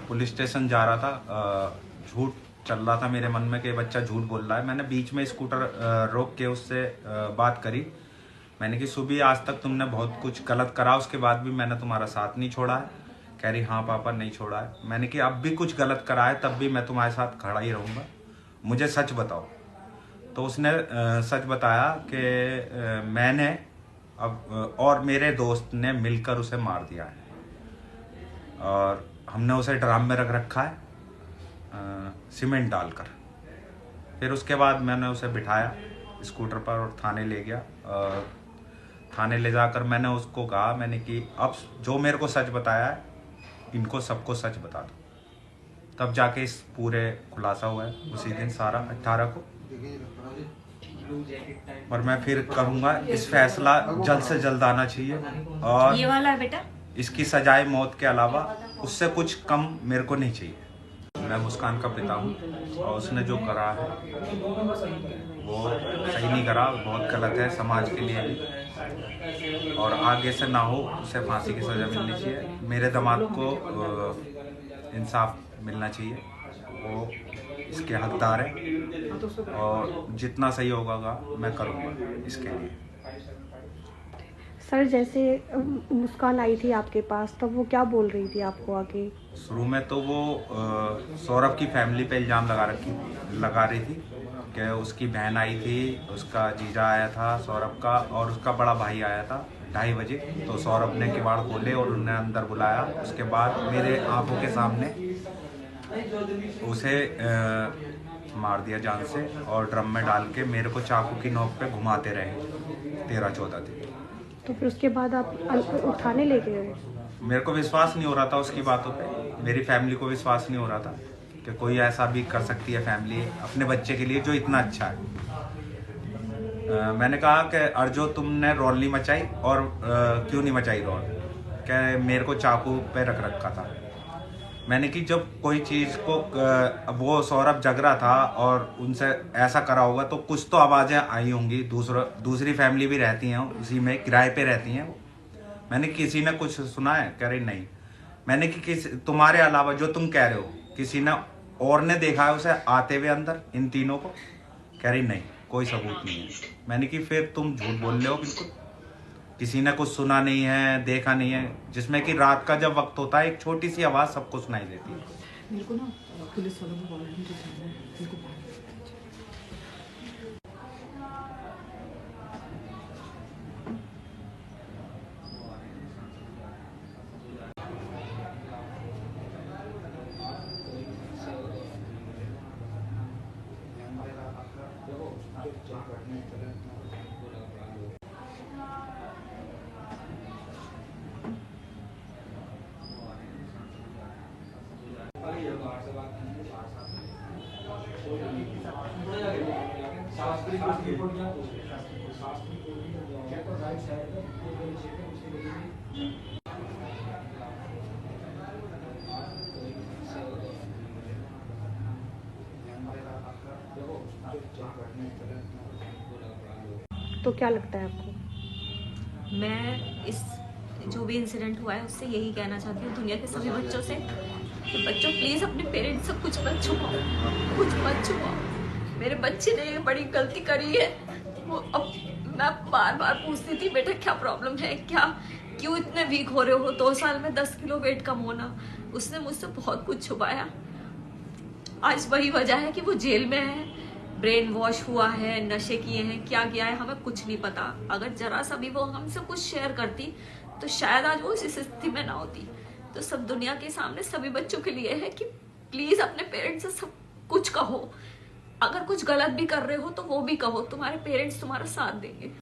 Police station जा रहा था, झूठ चल रहा था मेरे मन में कि बच्चा झूठ बोल रहा है। मैंने बीच में स्कूटर रोक के उससे बात करी। मैंने कि सुबह आज तक तुमने बहुत कुछ गलत करा, उसके बाद भी मैंने तुम्हारा साथ नहीं छोड़ा है। कह रही हाँ पापा नहीं छोड़ा है। मैंने कि अब भी कुछ गलत करा है तब भी मैं तुम्हारे साथ खड़ा ही रहूँगा, मुझे सच बताओ। तो उसने सच बताया कि मैंने अब और मेरे दोस्त ने मिलकर उसे मार दिया है और हमने उसे ड्राम में रख रखा है सीमेंट डालकर। फिर उसके बाद मैंने उसे बिठाया स्कूटर पर और थाने ले गया। और थाने ले जाकर मैंने उसको कहा, मैंने कि अब जो मेरे को सच बताया है इनको सबको सच बता दो। तब जाके इस पूरे खुलासा हुआ है उसी दिन सारा 18 को। और मैं फिर कहूँगा इस फैसला जल्द से जल्द आना चाहिए और ये वाला है बेटा, इसकी सजाए मौत के अलावा उससे कुछ कम मेरे को नहीं चाहिए। मैं मुस्कान का पिता हूँ और उसने जो करा है वो सही नहीं करा, बहुत गलत है समाज के लिए भी। और आगे से ना हो, उसे फांसी की सज़ा मिलनी चाहिए। मेरे दामाद को इंसाफ मिलना चाहिए, वो इसके हकदार है और जितना सही होगा मैं करूँगा इसके लिए। सर जैसे मुस्कान आई थी आपके पास तब वो क्या बोल रही थी आपको आगे? शुरू में तो वो सौरभ की फैमिली पे इल्ज़ाम लगा रही थी कि उसकी बहन आई थी, उसका जीजा आया था सौरभ का और उसका बड़ा भाई आया था 2:30 बजे। तो सौरभ ने किवाड़ खोले और उन्हें अंदर बुलाया। उसके बाद मेरे आंखों के सामने उसे मार दिया जान से और ड्रम में डाल के मेरे को चाकू की नोक पे घुमाते रहे 13-14 दिन। तो फिर उसके बाद आप उठाने लेके गए? मेरे को विश्वास नहीं हो रहा था उसकी बातों पे, मेरी फैमिली को विश्वास नहीं हो रहा था कि कोई ऐसा भी कर सकती है फैमिली अपने बच्चे के लिए जो इतना अच्छा है। मैंने कहा कि अर्जो तुमने रौल नहीं मचाई और क्यों नहीं मचाई रौल? क्या मेरे को चाकू पे रख रखा था। मैंने कि जब कोई चीज़ को वो सौरभ जग रहा था और उनसे ऐसा करा होगा तो कुछ तो आवाज़ें आई होंगी। दूसरी फैमिली भी रहती हैं उसी में, किराए पे रहती हैं। मैंने किसी ने कुछ सुना है? कह रही नहीं। मैंने कि तुम्हारे अलावा जो तुम कह रहे हो किसी ने और ने देखा है उसे आते हुए अंदर इन तीनों को? कह रही नहीं, कोई सबूत नहीं है। मैंने कि फिर तुम झूठ बोल रहे हो बिल्कुल, किसी ने कुछ सुना नहीं है, देखा नहीं है। जिसमें कि रात का जब वक्त होता है एक छोटी सी आवाज़ सबको सुनाई देती है। बिल्कुल ना पुलिस वालों को वॉलंटियर जाना है, बिल्कुल। तो क्या लगता है आपको? मैं इस जो भी इंसिडेंट हुआ है उससे यही कहना चाहती हूँ दुनिया के सभी बच्चों से कि बच्चों प्लीज़ अपने पेरेंट्स से कुछ मत छुपाओ, कुछ मत छुपाओ। मेरे बच्चे ने ये बड़ी गलती करी है। वो अब मैं बार बार पूछती थी बेटा क्या प्रॉब्लम है, क्या क्यों इतने वीक हो रहे हो? 2 साल में 10 किलो वेट कम होना। उसने मुझसे बहुत कुछ छुपाया। आज वही वजह है कि वो जेल में है, ब्रेन वॉश हुआ है, नशे किए हैं, क्या किया है हमें कुछ नहीं पता। अगर जरा सा भी वो हमसे कुछ शेयर करती तो शायद आज वो इस स्थिति में ना होती। तो सब दुनिया के सामने सभी बच्चों के लिए है कि प्लीज अपने पेरेंट्स से सब कुछ कहो। अगर कुछ गलत भी कर रहे हो तो वो भी कहो, तुम्हारे पेरेंट्स तुम्हारा साथ देंगे।